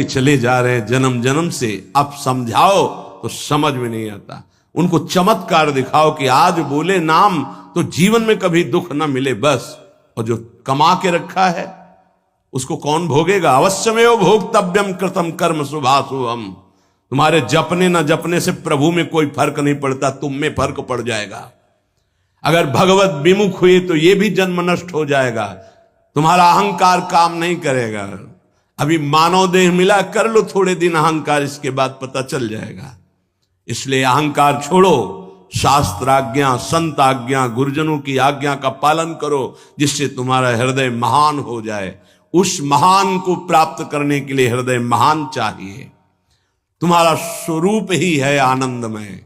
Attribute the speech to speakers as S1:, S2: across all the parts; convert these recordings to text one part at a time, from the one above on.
S1: चले जा रहे हैं जन्म जन्म से, अब समझाओ तो समझ में नहीं आता। उनको चमत्कार दिखाओ कि आज बोले नाम तो जीवन में कभी दुख ना मिले बस। और जो कमा के रखा है उसको कौन भोगेगा? अवश्यमेव भोक्तव्यम कृतम कर्म शुभाशुभम। तुम्हारे जपने न जपने से प्रभु में कोई फर्क नहीं पड़ता, तुम में फर्क पड़ जाएगा। अगर भगवत विमुख हुए तो ये भी जन्म नष्ट हो जाएगा। तुम्हारा अहंकार काम नहीं करेगा। अभी मानव देह मिला, कर लो थोड़े दिन अहंकार, इसके बाद पता चल जाएगा। इसलिए अहंकार छोड़ो, शास्त्र आज्ञा, संत आज्ञा, गुरुजनों की आज्ञा का पालन करो, जिससे तुम्हारा हृदय महान हो जाए। उस महान को प्राप्त करने के लिए हृदय महान चाहिए। तुम्हारा स्वरूप ही है आनंदमय।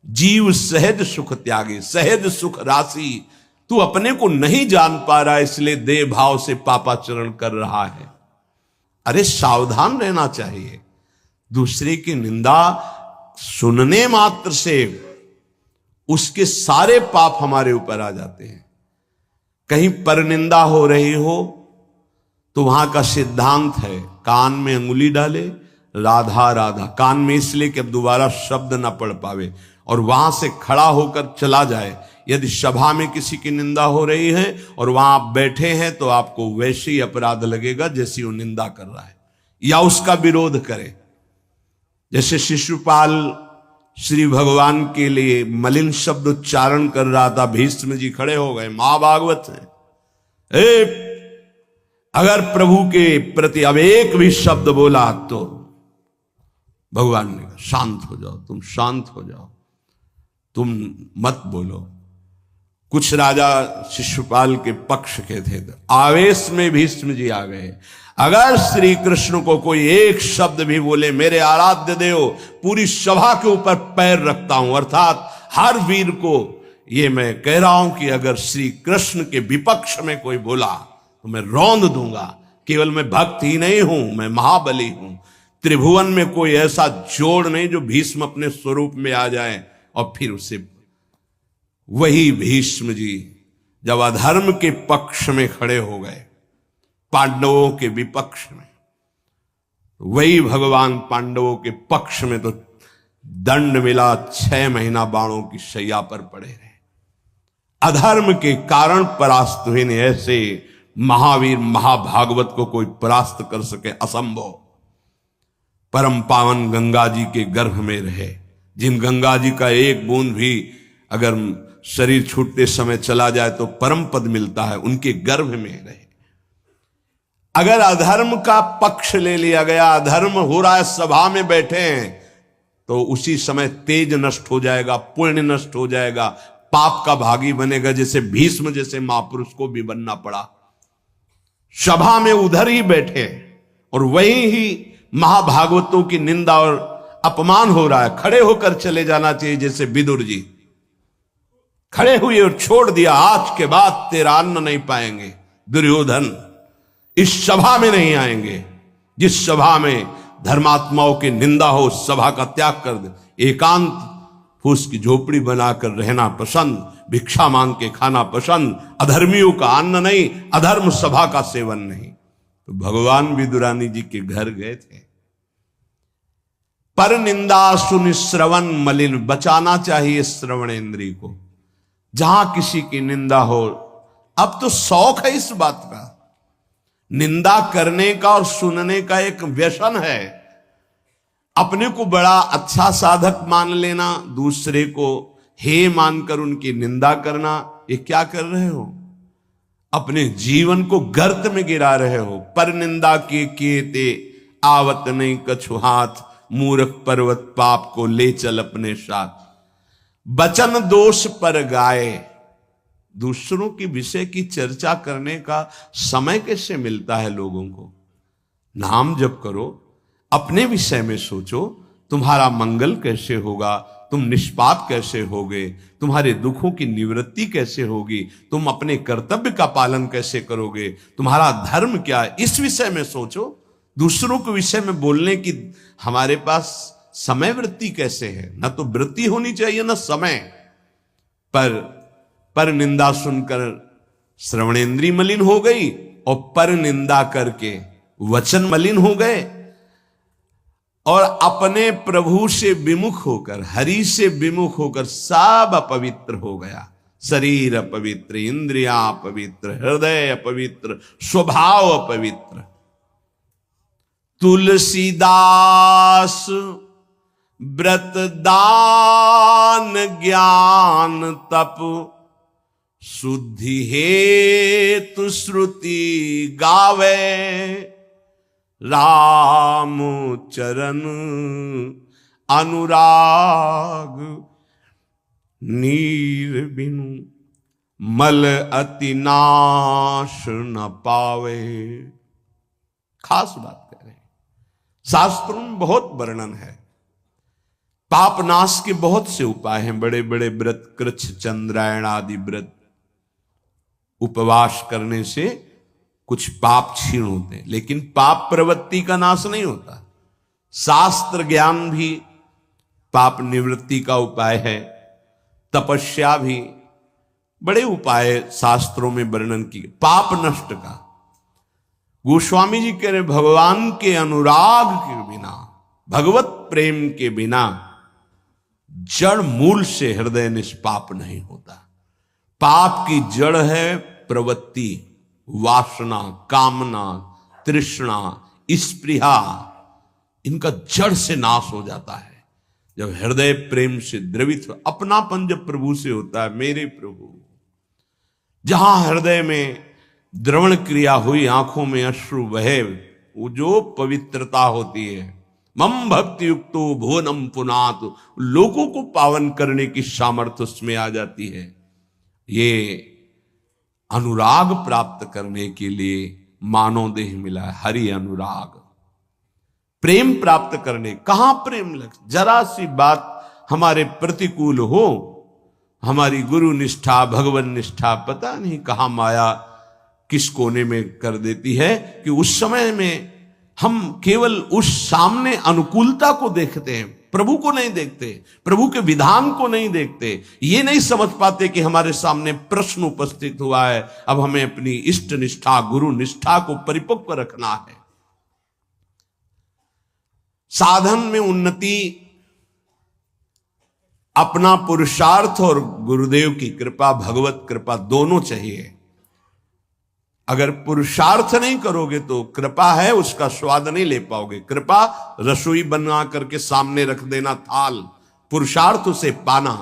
S1: जीव सहज सुख त्यागे, सहज सुख राशि। तू अपने को नहीं जान पा रहा, इसलिए देह भाव से पापाचरण कर रहा है। अरे सावधान रहना चाहिए। दूसरे की निंदा सुनने मात्र से उसके सारे पाप हमारे ऊपर आ जाते हैं। कहीं परनिंदा हो रही हो तो वहां का सिद्धांत है, कान में अंगुली डाले, राधा राधा, कान में इसलिए कि अब दोबारा शब्द ना पढ़ पावे, और वहां से खड़ा होकर चला जाए। यदि सभा में किसी की निंदा हो रही है और वहां आप बैठे हैं तो आपको वैसे ही अपराध लगेगा जैसी वो निंदा कर रहा है, या उसका विरोध करे। जैसे शिशुपाल श्री भगवान के लिए मलिन शब्द उच्चारण कर रहा था, भीष्म जी खड़े हो गए, महाभागवत है, अगर प्रभु के प्रति अब एक भी शब्द बोला तो भगवान ने कहा शांत हो जाओ, तुम शांत हो जाओ, तुम मत बोलो। कुछ राजा शिशुपाल के पक्ष के थे, तो आवेश में भीष्म जी आ गए। अगर श्री कृष्ण को कोई एक शब्द भी बोले, मेरे आराध्य देव, पूरी सभा के ऊपर पैर रखता हूं। अर्थात हर वीर को ये मैं कह रहा हूं कि अगर श्री कृष्ण के विपक्ष में कोई बोला तो मैं रौंद दूंगा। केवल मैं भक्त ही नहीं हूं, मैं महाबली हूं। त्रिभुवन में कोई ऐसा जोड़ नहीं जो भीष्म अपने स्वरूप में आ जाए और फिर उसे। वही भीष्म जी जब अधर्म के पक्ष में खड़े हो गए, पांडवों के विपक्ष में, वही भगवान पांडवों के पक्ष में तो दंड मिला, 6 महीना बाणों की शैया पर पड़े रहे। अधर्म के कारण परास्त हुए। ऐसे महावीर महाभागवत को कोई परास्त कर सके, असंभव। परम पावन गंगा जी के गर्भ में रहे, जिन गंगा जी का एक बूंद भी अगर शरीर छूटते समय चला जाए तो परम पद मिलता है, उनके गर्भ में रहे। अगर अधर्म का पक्ष ले लिया गया, अधर्म हो रहा है, सभा में बैठे हैं, तो उसी समय तेज नष्ट हो जाएगा, पुण्य नष्ट हो जाएगा, पाप का भागी बनेगा। जैसे भीष्म जैसे महापुरुष को भी बनना पड़ा। सभा में उधर ही बैठे और वही ही महाभागवतों की निंदा और अपमान हो रहा है, खड़े होकर चले जाना चाहिए। जैसे विदुर जी खड़े हुए और छोड़ दिया, आज के बाद तेरा अन्न नहीं पाएंगे, दुर्योधन इस सभा में नहीं आएंगे। जिस सभा में धर्मात्माओं की निंदा हो, उस सभा का त्याग कर दे। एकांत फूस की झोपड़ी बनाकर रहना पसंद, भिक्षा मांग के खाना पसंद, अधर्मियों का अन्न नहीं, अधर्म सभा का सेवन नहीं। तो भगवान विदुरानी जी के घर गए थे। पर निंदा सुन श्रवण मलिन, बचाना चाहिए श्रवणेंद्रिय को। जहां किसी की निंदा हो, अब तो शौक है इस बात का, निंदा करने का और सुनने का एक व्यसन है। अपने को बड़ा अच्छा साधक मान लेना, दूसरे को हे मानकर उनकी निंदा करना, ये क्या कर रहे हो? अपने जीवन को गर्त में गिरा रहे हो। पर निंदा के किए ते आवत नहीं कछु हाथ, मूर्ख पर्वत पाप को ले चल अपने साथ। बचन दोष पर गाए, दूसरों की विषय की चर्चा करने का समय कैसे मिलता है लोगों को? नाम जप करो, अपने विषय में सोचो, तुम्हारा मंगल कैसे होगा, तुम निष्पाप कैसे होगे, तुम्हारे दुखों की निवृत्ति कैसे होगी, तुम अपने कर्तव्य का पालन कैसे करोगे, तुम्हारा धर्म क्या है, इस विषय में सोचो। दूसरों के विषय में बोलने की हमारे पास समय वृत्ति कैसे है? ना तो वृत्ति होनी चाहिए ना समय। पर निंदा सुनकर श्रवणेंद्रिय मलिन हो गई और पर निंदा करके वचन मलिन हो गए। और अपने प्रभु से विमुख होकर, हरि से विमुख होकर सब अपवित्र हो गया। शरीर अपवित्र, इंद्रियां अपवित्र, हृदय अपवित्र, स्वभाव अपवित्र। तुलसीदास व्रत दान ज्ञान तप शुद्धि हेतु श्रुति गावे, राम चरण अनुराग नीर बिनु मल अति नाश न पावे। खास बात कह रहे हैं, शास्त्रों में बहुत वर्णन है। पाप नाश के बहुत से उपाय हैं, बड़े बड़े व्रत, कृच्छ चंद्रायण आदि व्रत, उपवास करने से कुछ पाप क्षीण होते हैं, लेकिन पाप प्रवृत्ति का नाश नहीं होता। शास्त्र ज्ञान भी पाप निवृत्ति का उपाय है, तपस्या भी, बड़े उपाय शास्त्रों में वर्णन किए पाप नष्ट का। गोस्वामी जी कह रहे भगवान के अनुराग के बिना, भगवत प्रेम के बिना जड़ मूल से हृदय निष्पाप नहीं होता। पाप की जड़ है प्रवृत्ति, वासना, कामना, तृष्णा, स्पृहा। इनका जड़ से नाश हो जाता है जब हृदय प्रेम से द्रवित हो। अपनापन जब प्रभु से होता है, मेरे प्रभु, जहां हृदय में द्रवण क्रिया हुई, आंखों में अश्रु बहे, वो जो पवित्रता होती है, मम भक्ति युक्तो भुवनम पुनात, लोगों को पावन करने की सामर्थ्य उसमें आ जाती है। ये अनुराग प्राप्त करने के लिए मानव देह मिला है, हरि अनुराग। प्रेम प्राप्त करने, कहां प्रेम लग, जरा सी बात हमारे प्रतिकूल हो, हमारी गुरु निष्ठा, भगवान निष्ठा, पता नहीं कहां माया किस कोने में कर देती है कि उस समय में हम केवल उस सामने अनुकूलता को देखते हैं, प्रभु को नहीं देखते, प्रभु के विधान को नहीं देखते। ये नहीं समझ पाते कि हमारे सामने प्रश्न उपस्थित हुआ है, अब हमें अपनी इष्ट निष्ठा, गुरु निष्ठा को परिपक्व रखना है। साधन में उन्नति अपना पुरुषार्थ और गुरुदेव की कृपा, भगवत कृपा दोनों चाहिए। अगर पुरुषार्थ नहीं करोगे तो कृपा है उसका स्वाद नहीं ले पाओगे। कृपा रसोई बना करके सामने रख देना थाल, पुरुषार्थ उसे पाना।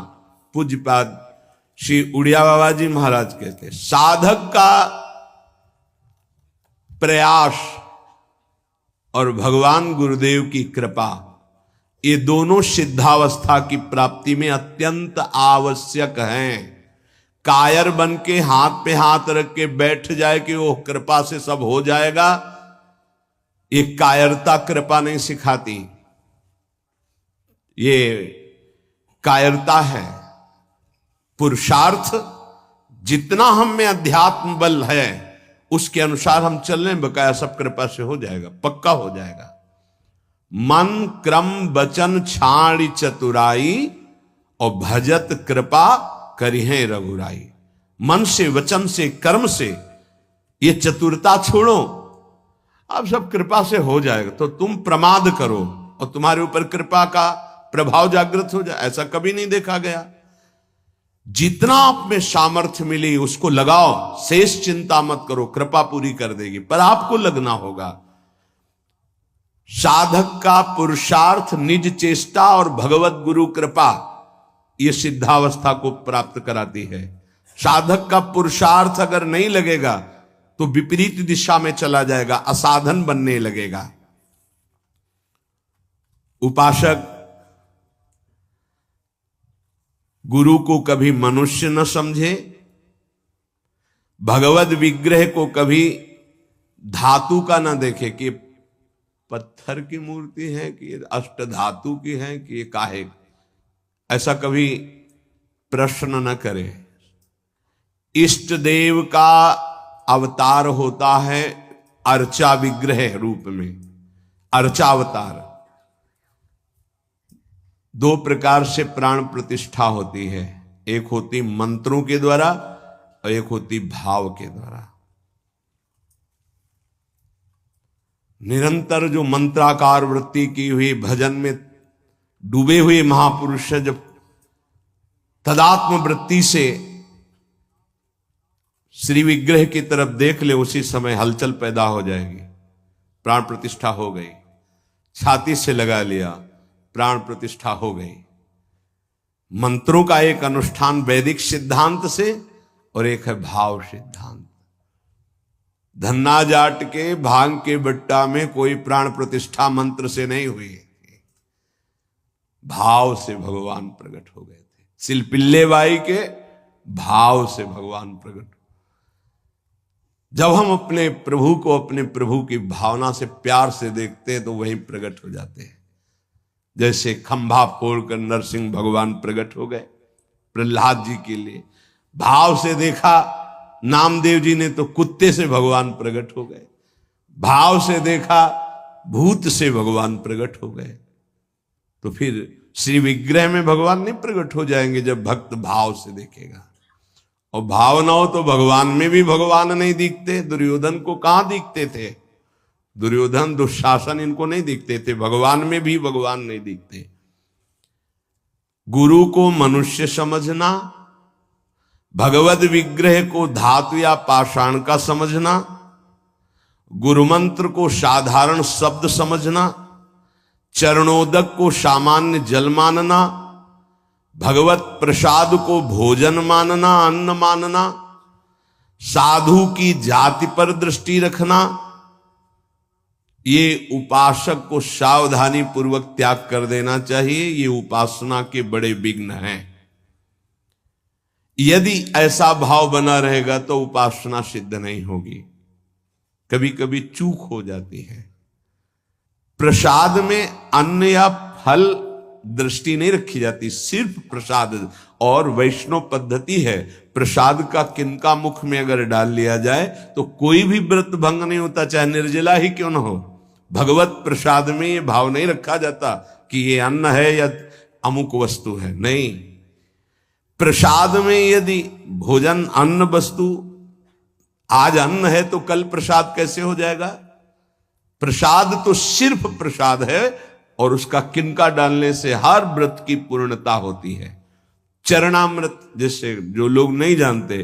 S1: पूज्यपाद श्री उड़िया बाबा जी महाराज कहते, साधक का प्रयास और भगवान गुरुदेव की कृपा, ये दोनों सिद्धावस्था की प्राप्ति में अत्यंत आवश्यक हैं। कायर बन के हाथ पे हाथ रख के बैठ जाए कि वो कृपा से सब हो जाएगा, ये कायरता कृपा नहीं सिखाती, ये कायरता है। पुरुषार्थ जितना हम में अध्यात्म बल है उसके अनुसार हम चल रहे हैं, बकाया सब कृपा से हो जाएगा, पक्का हो जाएगा। मन क्रम वचन छाड़ी चतुराई और भजत कृपा करिहे रघुराई। मन से, वचन से, कर्म से ये चतुरता छोड़ो, अब सब कृपा से हो जाएगा। तो तुम प्रमाद करो और तुम्हारे ऊपर कृपा का प्रभाव जागृत हो जाए, ऐसा कभी नहीं देखा गया। जितना आप में सामर्थ्य मिली उसको लगाओ, शेष चिंता मत करो, कृपा पूरी कर देगी, पर आपको लगना होगा। साधक का पुरुषार्थ, निज चेष्टा और भगवत गुरु कृपा, ये सिद्धावस्था को प्राप्त कराती है। साधक का पुरुषार्थ अगर नहीं लगेगा तो विपरीत दिशा में चला जाएगा, असाधन बनने लगेगा। उपासक गुरु को कभी मनुष्य न समझे, भगवत विग्रह को कभी धातु का न देखे कि पत्थर की मूर्ति है कि अष्ट धातु की है कि काहे, ऐसा कभी प्रश्न न करे। इष्ट देव का अवतार होता है अर्चा विग्रह रूप में, अर्चावतार। दो प्रकार से प्राण प्रतिष्ठा होती है, एक होती मंत्रों के द्वारा और एक होती भाव के द्वारा। निरंतर जो मंत्राकार वृत्ति की हुई भजन में डूबे हुए महापुरुष है, जब तदात्म वृत्ति से श्री विग्रह की तरफ देख ले, उसी समय हलचल पैदा हो जाएगी। प्राण प्रतिष्ठा हो गई, छाती से लगा लिया, प्राण प्रतिष्ठा हो गई। मंत्रों का एक अनुष्ठान वैदिक सिद्धांत से और एक है भाव सिद्धांत। धन्ना जाट के भांग के बट्टा में कोई प्राण प्रतिष्ठा मंत्र से नहीं हुई, भाव से भगवान प्रकट हो गए थे। सिलपिल्ले बाई के भाव से भगवान प्रकट। जब हम अपने प्रभु को अपने प्रभु की भावना से प्यार से देखते हैं तो वहीं प्रकट हो जाते हैं। जैसे खंभा फोड़कर नरसिंह भगवान प्रकट हो गए प्रहलाद जी के लिए, भाव से देखा। नामदेव जी ने तो कुत्ते से भगवान प्रकट हो गए, भाव से देखा भूत से भगवान प्रकट हो गए। तो फिर श्री विग्रह में भगवान नहीं प्रकट हो जाएंगे जब भक्त भाव से देखेगा। और भाव ना हो तो भगवान में भी भगवान नहीं दिखते। दुर्योधन को कहां दिखते थे? दुर्योधन दुशासन इनको नहीं दिखते थे, भगवान में भी भगवान नहीं दिखते। गुरु को मनुष्य समझना, भगवद विग्रह को धातु या पाषाण का समझना, गुरु मंत्र को साधारण शब्द समझना, चरणोदक को सामान्य जल मानना, भगवत प्रसाद को भोजन मानना, अन्न मानना, साधु की जाति पर दृष्टि रखना, ये उपासक को सावधानी पूर्वक त्याग कर देना चाहिए। ये उपासना के बड़े विघ्न हैं। यदि ऐसा भाव बना रहेगा तो उपासना सिद्ध नहीं होगी। कभी कभी चूक हो जाती है। प्रसाद में अन्न या फल दृष्टि नहीं रखी जाती, सिर्फ प्रसाद। और वैष्णव पद्धति है, प्रसाद का किनका मुख में अगर डाल लिया जाए तो कोई भी व्रत भंग नहीं होता, चाहे निर्जला ही क्यों न हो। भगवत प्रसाद में ये भाव नहीं रखा जाता कि ये अन्न है या अमुक वस्तु है, नहीं। प्रसाद में यदि भोजन अन्न वस्तु, आज अन्न है तो कल प्रसाद कैसे हो जाएगा? प्रसाद तो सिर्फ प्रसाद है और उसका किनका डालने से हर व्रत की पूर्णता होती है। चरणामृत, जैसे जो लोग नहीं जानते,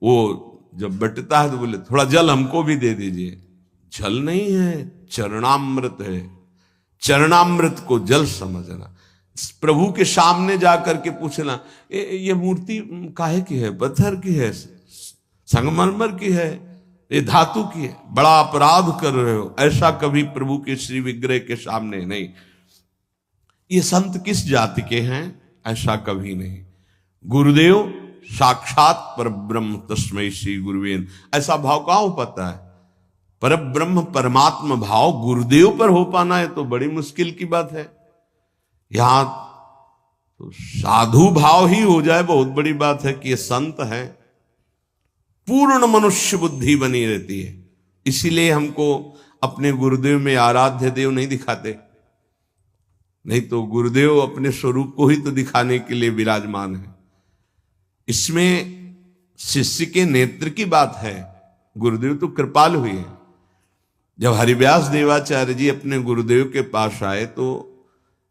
S1: वो जब बटता है तो बोले थोड़ा जल हमको भी दे दीजिए। जल नहीं है, चरणामृत है। चरणामृत को जल समझना। प्रभु के सामने जाकर के पूछना, ये मूर्ति काहे की है? पत्थर की है, संगमरमर की है, ये धातु की है? बड़ा अपराध कर रहे हो। ऐसा कभी प्रभु के श्री विग्रह के सामने नहीं। ये संत किस जाति के हैं? ऐसा कभी नहीं। गुरुदेव साक्षात परब्रह्म तस्मै श्री गुरुवे, ऐसा भाव कहां हो पाता है? परब्रह्म परमात्मा भाव गुरुदेव पर हो पाना है तो बड़ी मुश्किल की बात है। यहां तो साधु भाव ही हो जाए बहुत बड़ी बात है कि ये संत है। पूर्ण मनुष्य बुद्धि बनी रहती है। इसीलिए हमको अपने गुरुदेव में आराध्य देव नहीं दिखाते, नहीं तो गुरुदेव अपने स्वरूप को ही तो दिखाने के लिए विराजमान है। इसमें शिष्य के नेत्र की बात है। गुरुदेव तो कृपाल हुए हैं। जब हरिव्यास देवाचार्य जी अपने गुरुदेव के पास आए तो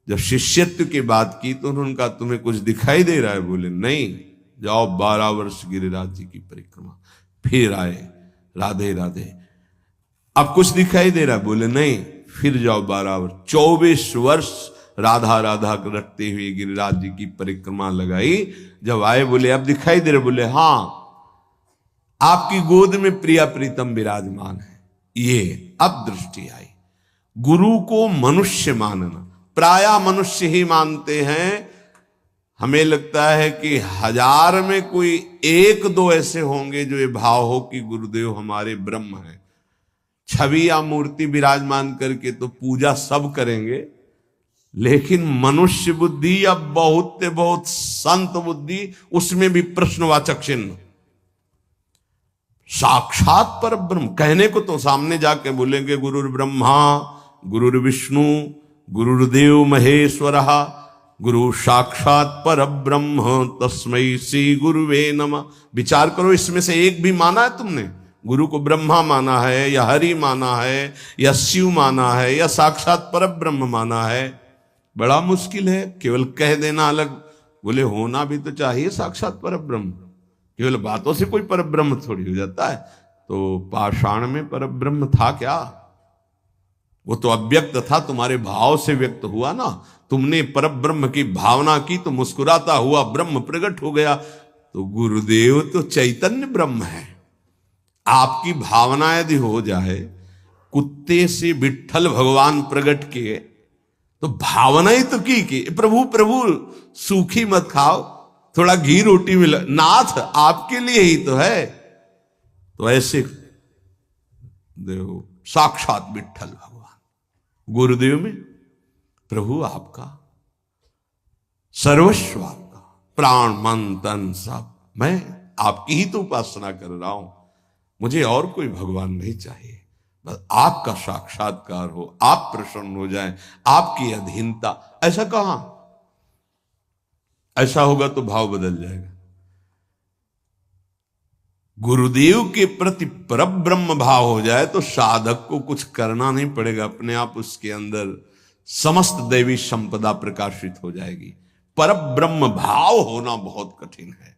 S1: जब शिष्यत्व की बात की तो उन्होंने कहा, तुम्हें कुछ दिखाई दे रहा है? बोले नहीं। जाओ 12 वर्ष गिरिराज जी की परिक्रमा। फिर आए, राधे राधे। अब कुछ दिखाई दे रहा है? बोले नहीं। फिर जाओ 12 वर्ष, 24 वर्ष राधा राधा रटते हुए गिरिराज जी की परिक्रमा लगाई। जब आए बोले अब दिखाई दे रहे? बोले हाँ, आपकी गोद में प्रिया प्रीतम विराजमान है। ये अब दृष्टि आई। गुरु को मनुष्य मानना, प्राय मनुष्य ही मानते हैं। हमें लगता है कि 1000 में कोई 1-2 ऐसे होंगे जो ये भाव हो कि गुरुदेव हमारे ब्रह्म हैं। छवि या मूर्ति विराजमान करके तो पूजा सब करेंगे, लेकिन मनुष्य बुद्धि या बहुत संत बुद्धि, उसमें भी प्रश्नवाचक चिन्ह। साक्षात पर ब्रह्म कहने को तो सामने जाके बोलेंगे गुरुर् ब्रह्मा गुरुर्विष्णु गुरुर्देव महेश्वरः गुरु साक्षात पर ब्रह्म तस्मै श्री गुरुवे नमः। विचार करो, इसमें से एक भी माना है तुमने? गुरु को ब्रह्मा माना है या हरि माना है या शिव माना है या साक्षात परब्रह्म माना है, बड़ा मुश्किल है। केवल कह देना अलग, बोले होना भी तो चाहिए साक्षात परब्रह्म। केवल बातों से कोई परब्रह्म थोड़ी हो जाता है। तो पाषाण में परब्रह्म था क्या? वो तो अव्यक्त था, तुम्हारे भाव से व्यक्त हुआ ना। तुमने परब्रह्म की भावना की तो मुस्कुराता हुआ ब्रह्म प्रकट हो गया। तो गुरुदेव तो चैतन्य ब्रह्म है। आपकी भावना यदि हो जाए, कुत्ते से विट्ठल भगवान प्रकट किए, तो भावना ही तो की प्रभु प्रभु सूखी मत खाओ, थोड़ा घी रोटी मिला, नाथ आपके लिए ही तो है। तो ऐसे देव साक्षात विट्ठल भगवान गुरुदेव में, प्रभु आपका सर्वस्व, आपका प्राण मन तन सब, मैं आपकी ही तो उपासना कर रहा हूं, मुझे और कोई भगवान नहीं चाहिए। बस आपका साक्षात्कार हो, आप प्रसन्न हो जाएं, आपकी अधीनता। ऐसा कहां? ऐसा होगा तो भाव बदल जाएगा। गुरुदेव के प्रति परब्रह्म भाव हो जाए तो साधक को कुछ करना नहीं पड़ेगा, अपने आप उसके अंदर समस्त दैवी संपदा प्रकाशित हो जाएगी। परब्रह्म भाव होना बहुत कठिन है।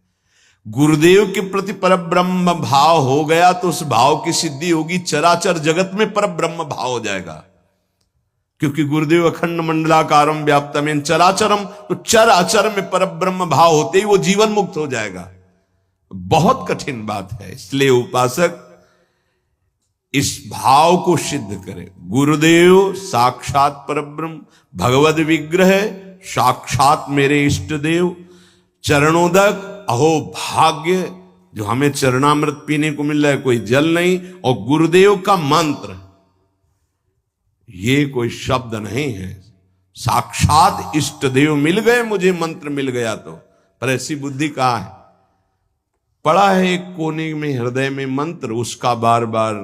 S1: गुरुदेव के प्रति परब्रह्म भाव हो गया तो उस भाव की सिद्धि होगी, चराचर जगत में परब्रह्म भाव हो जाएगा। क्योंकि गुरुदेव अखंड मंडलाकारम व्याप्तमेन चराचरम, तो चराचर में परब्रह्म भाव होते ही वो जीवन मुक्त हो जाएगा। बहुत कठिन बात है। इसलिए उपासक इस भाव को सिद्ध करे। गुरुदेव साक्षात परब्रह्म, भगवद विग्रह, साक्षात मेरे इष्ट देव, चरणोदक, अहो भाग्य जो हमें चरणामृत पीने को मिल रहा है, कोई जल नहीं। और गुरुदेव का मंत्र, ये कोई शब्द नहीं है, साक्षात इष्ट देव मिल गए, मुझे मंत्र मिल गया तो। पर ऐसी बुद्धि कहां है? पड़ा है एक कोने में हृदय में मंत्र, उसका बार बार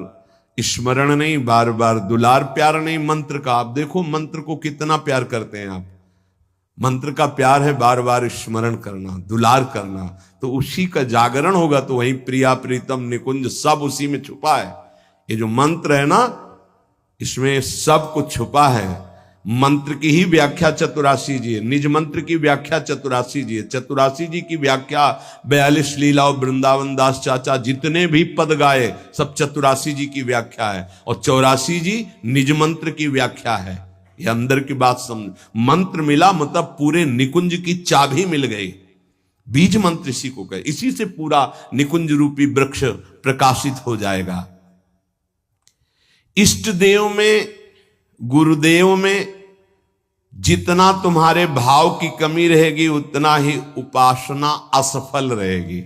S1: स्मरण नहीं, बार बार दुलार प्यार नहीं मंत्र का। आप देखो मंत्र को कितना प्यार करते हैं आप। मंत्र का प्यार है बार बार स्मरण करना, दुलार करना, तो उसी का जागरण होगा। तो वही प्रिया प्रीतम निकुंज सब उसी में छुपा है। ये जो मंत्र है ना, इसमें सब कुछ छुपा है। मंत्र की ही व्याख्या चतुरासी जी है, निज मंत्र की व्याख्या चतुरासी जी है। चतुरासी जी की व्याख्या 42 लीला और वृंदावन दास चाचा जितने भी पद गाए सब चतुरासी जी की व्याख्या है। और 84 जी निज मंत्र की व्याख्या है। ये अंदर की बात समझ। मंत्र मिला मतलब पूरे निकुंज की चाबी मिल गई। बीज मंत्र इसी को कहे, इसी से पूरा निकुंज रूपी वृक्ष प्रकाशित हो जाएगा। इष्ट देव में, गुरुदेव में जितना तुम्हारे भाव की कमी रहेगी उतना ही उपासना असफल रहेगी।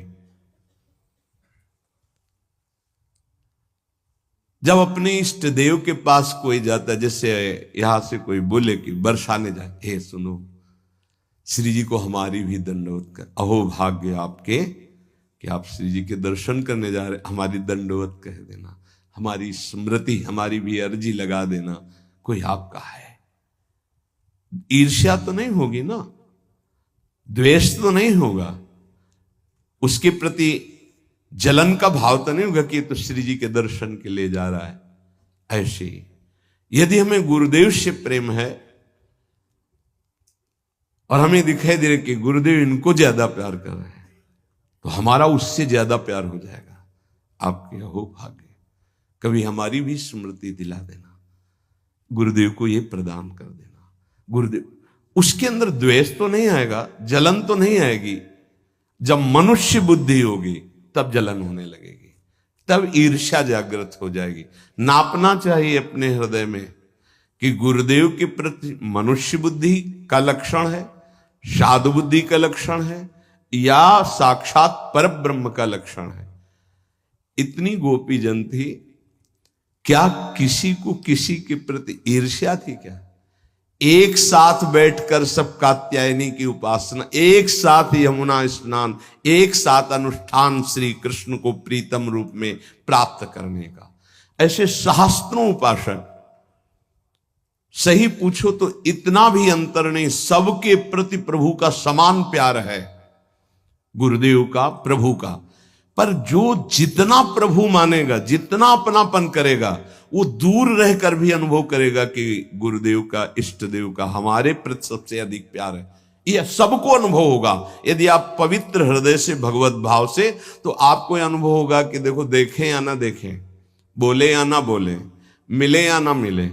S1: जब अपने इष्ट देव के पास कोई जाता है, जैसे यहां से कोई बोले कि बरसाने जाए, हे सुनो श्री जी को हमारी भी दंडवत कर, अहो भाग्य आपके कि आप श्री जी के दर्शन करने जा रहे, हमारी दंडवत कह देना, हमारी स्मृति, हमारी भी अर्जी लगा देना। कोई आपका है, ईर्ष्या तो नहीं होगी ना, द्वेष तो नहीं होगा, उसके प्रति जलन का भाव तो नहीं होगा कि तो श्री जी के दर्शन के लिए जा रहा है। ऐसे ही यदि हमें गुरुदेव से प्रेम है और हमें दिखाई दे रहा कि गुरुदेव इनको ज्यादा प्यार कर रहे हैं, तो हमारा उससे ज्यादा प्यार हो जाएगा। आपके हो भाग्य, कभी हमारी भी स्मृति दिला देना, गुरुदेव को ये प्रदान कर देना। गुरुदेव, उसके अंदर द्वेष तो नहीं आएगा, जलन तो नहीं आएगी। जब मनुष्य बुद्धि होगी तब जलन होने लगेगी, तब ईर्ष्या जागृत हो जाएगी। नापना चाहिए अपने हृदय में कि गुरुदेव के प्रति मनुष्य बुद्धि का लक्षण है, साधु बुद्धि का लक्षण है, या साक्षात परब्रह्म का लक्षण है। इतनी गोपी जन थी, क्या किसी को किसी के प्रति ईर्ष्या थी क्या? एक साथ बैठकर सब कात्यायनी की उपासना, एक साथ यमुना स्नान, एक साथ अनुष्ठान श्री कृष्ण को प्रीतम रूप में प्राप्त करने का। ऐसे सहस्त्रों उपासक, सही पूछो तो इतना भी अंतर नहीं, सबके प्रति प्रभु का समान प्यार है। गुरुदेव का, प्रभु का। पर जो जितना प्रभु मानेगा, जितना अपनापन करेगा, वो दूर रहकर भी अनुभव करेगा कि गुरुदेव का, इष्ट देव का हमारे प्रति सबसे अधिक प्यार है। यह सबको अनुभव होगा यदि आप पवित्र हृदय से, भगवत भाव से, तो आपको यह अनुभव होगा कि देखो, देखें या ना देखें, बोले या ना बोले, मिले या ना मिले,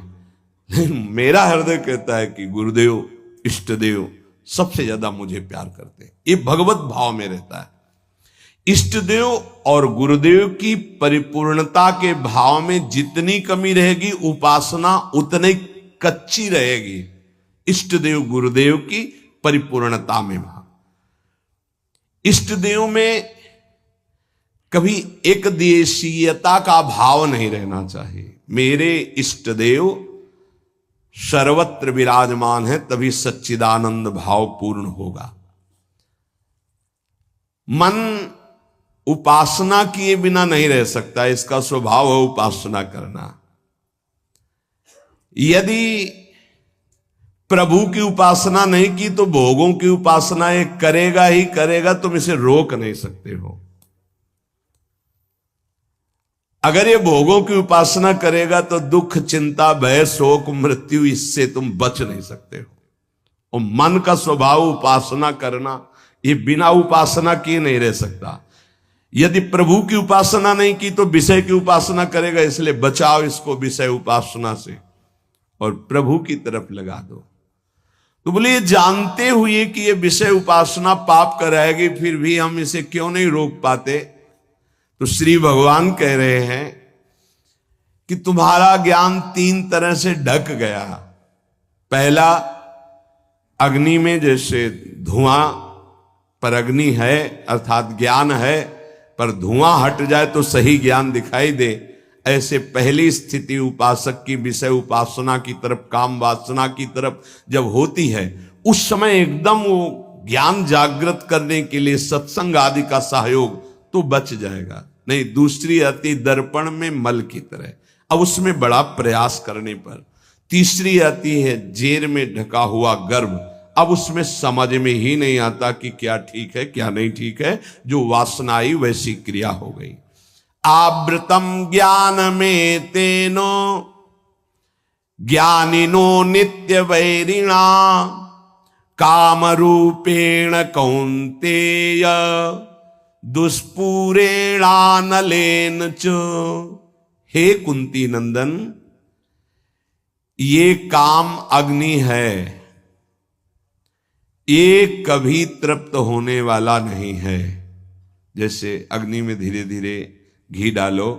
S1: मेरा हृदय कहता है कि गुरुदेव, इष्ट देव सबसे ज्यादा मुझे प्यार करते हैं। ये भगवत भाव में रहता है। इष्ट देव और गुरुदेव की परिपूर्णता के भाव में जितनी कमी रहेगी, उपासना उतनी कच्ची रहेगी। इष्ट देव गुरुदेव की परिपूर्णता में, इष्ट देव में कभी एक देशीयता का भाव नहीं रहना चाहिए। मेरे इष्ट देव सर्वत्र विराजमान है, तभी सच्चिदानंद भाव पूर्ण होगा। मन उपासना किए बिना नहीं रह सकता, इसका स्वभाव है उपासना करना। यदि प्रभु की उपासना नहीं की तो भोगों की उपासना ये करेगा ही करेगा, तुम इसे रोक नहीं सकते हो। अगर ये भोगों की उपासना करेगा तो दुख, चिंता, भय, शोक, मृत्यु, इससे तुम बच नहीं सकते हो। और मन का स्वभाव उपासना करना, ये बिना उपासना किए नहीं रह सकता। यदि प्रभु की उपासना नहीं की तो विषय की उपासना करेगा, इसलिए बचाओ इसको विषय उपासना से और प्रभु की तरफ लगा दो। तो बोले, ये जानते हुए कि ये विषय उपासना पाप कराएगी, फिर भी हम इसे क्यों नहीं रोक पाते? तो श्री भगवान कह रहे हैं कि तुम्हारा ज्ञान तीन तरह से ढक गया। पहला, अग्नि में जैसे धुआं पर अग्नि है, अर्थात ज्ञान है, पर धुआं हट जाए तो सही ज्ञान दिखाई दे, ऐसे पहली स्थिति उपासक की विषय उपासना की तरफ, काम वासना की तरफ जब होती है, उस समय एकदम वो ज्ञान जागृत करने के लिए सत्संग आदि का सहयोग तो बच जाएगा। नहीं, दूसरी आती दर्पण में मल की तरह, अब उसमें बड़ा प्रयास करने पर। तीसरी आती है जेर में ढका हुआ गर्भ, अब उसमें समझ में ही नहीं आता कि क्या ठीक है क्या नहीं ठीक है, जो वासना आई वैसी क्रिया हो गई। आवृतम ज्ञान में तेनो ज्ञानिनो नित्य वैरिणा काम रूपेण कौन्तेय दुष्पूरेणानलेन च। हे कुंती नंदन, ये काम अग्नि है, ये कभी तृप्त होने वाला नहीं है। जैसे अग्नि में धीरे धीरे घी डालो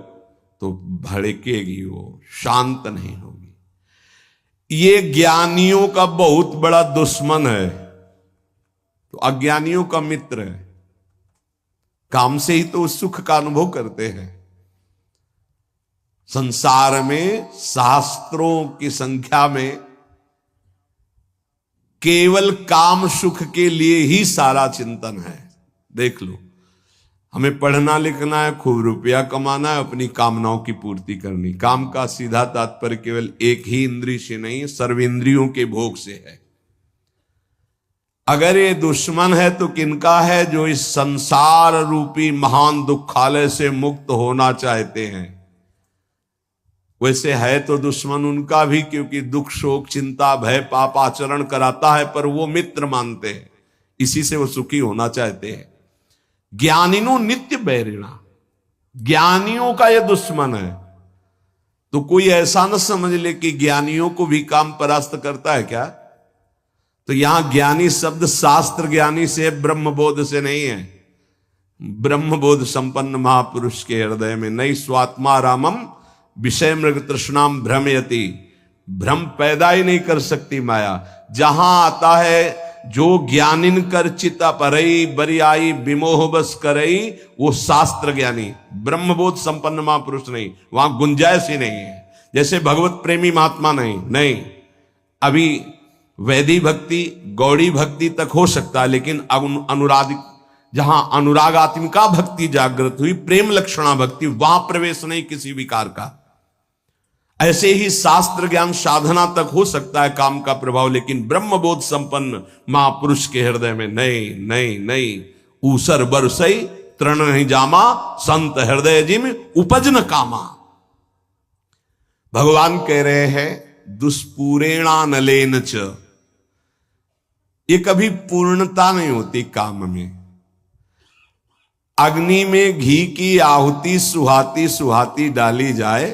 S1: तो भड़केगी, वो शांत नहीं होगी। ये ज्ञानियों का बहुत बड़ा दुश्मन है, तो अज्ञानियों का मित्र है। काम से ही तो सुख का अनुभव करते हैं। संसार में शास्त्रों की संख्या में केवल काम सुख के लिए ही सारा चिंतन है। देख लो, हमें पढ़ना लिखना है, खूब रुपया कमाना है, अपनी कामनाओं की पूर्ति करनी। काम का सीधा तात्पर्य केवल एक ही इंद्रिय से नहीं, सर्वेंद्रियों के भोग से है। अगर ये दुश्मन है तो किनका है? जो इस संसार रूपी महान दुखालय से मुक्त होना चाहते हैं। वैसे है तो दुश्मन उनका भी, क्योंकि दुख, शोक, चिंता, भय, पाप आचरण कराता है, पर वो मित्र मानते हैं, इसी से वो सुखी होना चाहते हैं। ज्ञानिनो नित्य बैरिणा, ज्ञानियों का यह दुश्मन है। तो कोई ऐसा न समझ ले कि ज्ञानियों को भी काम परास्त करता है क्या? तो यहां ज्ञानी शब्द शास्त्र ज्ञानी से, ब्रह्मबोध से नहीं है। ब्रह्मबोध संपन्न महापुरुष के हृदय में नहीं स्वात्मा रामम विषय मृग तृष्णाम भ्रमयति, भ्रम पैदा ही नहीं कर सकती माया। जहां आता है जो ज्ञानिन कर चिता परई बरियाई विमोह बस करई, वो शास्त्र ज्ञानी, ब्रह्मबोध संपन्न महापुरुष नहीं। वहां गुंजाइश ही नहीं है। जैसे भगवत प्रेमी महात्मा नहीं। अभी वैदी भक्ति, गौड़ी भक्ति तक हो सकता है, लेकिन अनुराग, जहां अनुरागात्मिका भक्ति जागृत हुई, प्रेम लक्षणा भक्ति, वहां प्रवेश नहीं किसी विकार का। ऐसे ही शास्त्र ज्ञान साधना तक हो सकता है काम का प्रभाव, लेकिन ब्रह्मबोध संपन्न महापुरुष के हृदय में नहीं। ऊसर बरसई तृण नहीं जामा, संत हृदय जिम उपज न कामा। भगवान कह रहे हैं दुष्पूरेणा नलेन च, ये कभी पूर्णता नहीं होती काम में। अग्नि में घी की आहुति सुहाती सुहाती डाली जाए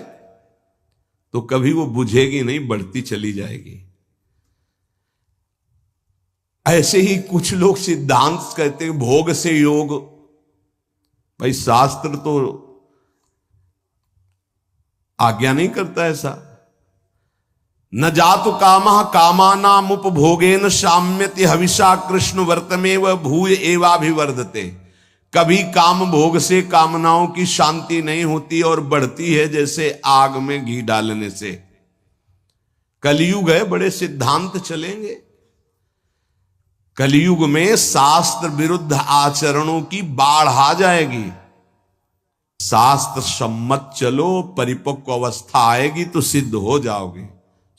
S1: तो कभी वो बुझेगी नहीं, बढ़ती चली जाएगी। ऐसे ही कुछ लोग सिद्धांत कहते हैं भोग से योग। भाई शास्त्र तो आज्ञा नहीं करता ऐसा। न जातु कामः कामानाम उपभोगेन साम्यति हविषा कृष्ण वर्तमेव भूय एवाभिवर्धते। कभी काम भोग से कामनाओं की शांति नहीं होती और बढ़ती है जैसे आग में घी डालने से। कलयुग है, बड़े सिद्धांत चलेंगे। कलयुग में शास्त्र विरुद्ध आचरणों की बाढ़ आ जाएगी। शास्त्र सम्मत चलो, परिपक्व अवस्था आएगी तो सिद्ध हो जाओगे।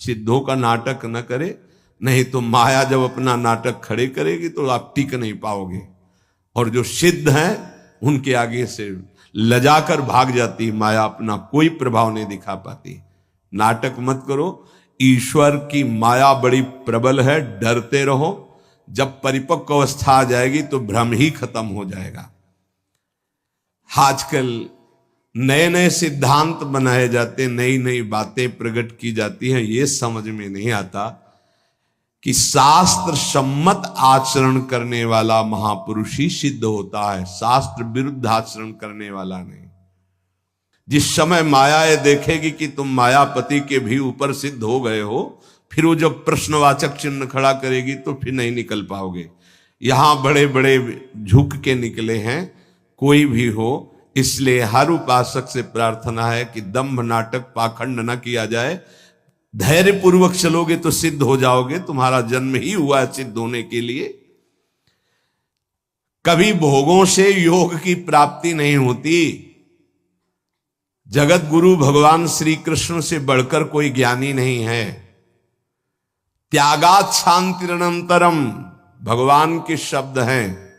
S1: सिद्धों का नाटक न करे, नहीं तो माया जब अपना नाटक खड़े करेगी तो आप टिक नहीं पाओगे। और जो सिद्ध हैं उनके आगे से लजाकर भाग जाती माया, अपना कोई प्रभाव नहीं दिखा पाती। नाटक मत करो, ईश्वर की माया बड़ी प्रबल है, डरते रहो। जब परिपक्व अवस्था आ जाएगी तो भ्रम ही खत्म हो जाएगा। आजकल नए नए सिद्धांत बनाए जाते, नई नई बातें प्रकट की जाती हैं। ये समझ में नहीं आता कि शास्त्र सम्मत आचरण करने वाला महापुरुष ही सिद्ध होता है, शास्त्र विरुद्ध आचरण करने वाला नहीं। जिस समय माया ये देखेगी कि तुम मायापति के भी ऊपर सिद्ध हो गए हो, फिर वो जब प्रश्नवाचक चिन्ह खड़ा करेगी तो फिर नहीं निकल पाओगे। यहां बड़े बड़े झुक के निकले हैं, कोई भी हो। इसलिए हर उपासक से प्रार्थना है कि दंभ नाटक पाखंड न किया जाए। धैर्य पूर्वक चलोगे तो सिद्ध हो जाओगे। तुम्हारा जन्म ही हुआ है सिद्ध होने के लिए। कभी भोगों से योग की प्राप्ति नहीं होती। जगत गुरु भगवान श्री कृष्ण से बढ़कर कोई ज्ञानी नहीं है। त्यागात शांतिरनंतरम भगवान के शब्द हैं,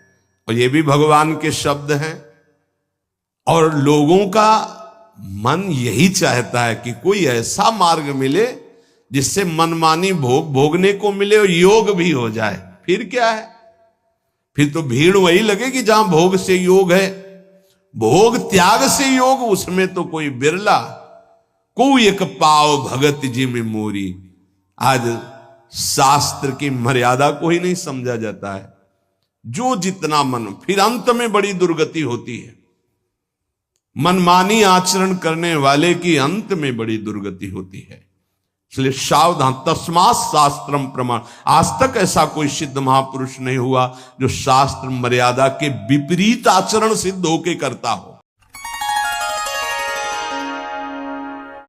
S1: और ये भी भगवान के शब्द हैं। और लोगों का मन यही चाहता है कि कोई ऐसा मार्ग मिले जिससे मनमानी भोग भोगने को मिले और योग भी हो जाए। फिर क्या है, फिर तो भीड़ वही लगेगी जहां भोग से योग है। भोग त्याग से योग, उसमें तो कोई बिरला। कोई एक पाव भगत जी में मोरी। आज शास्त्र की मर्यादा को ही नहीं समझा जाता है। जो जितना मन, फिर अंत में बड़ी दुर्गति होती है। मनमानी आचरण करने वाले की अंत में बड़ी दुर्गति होती है। इसलिए सावधान, तस्मात् शास्त्रम प्रमाण। आज तक ऐसा कोई सिद्ध महापुरुष नहीं हुआ जो शास्त्र मर्यादा के विपरीत आचरण सिद्ध होके करता हो।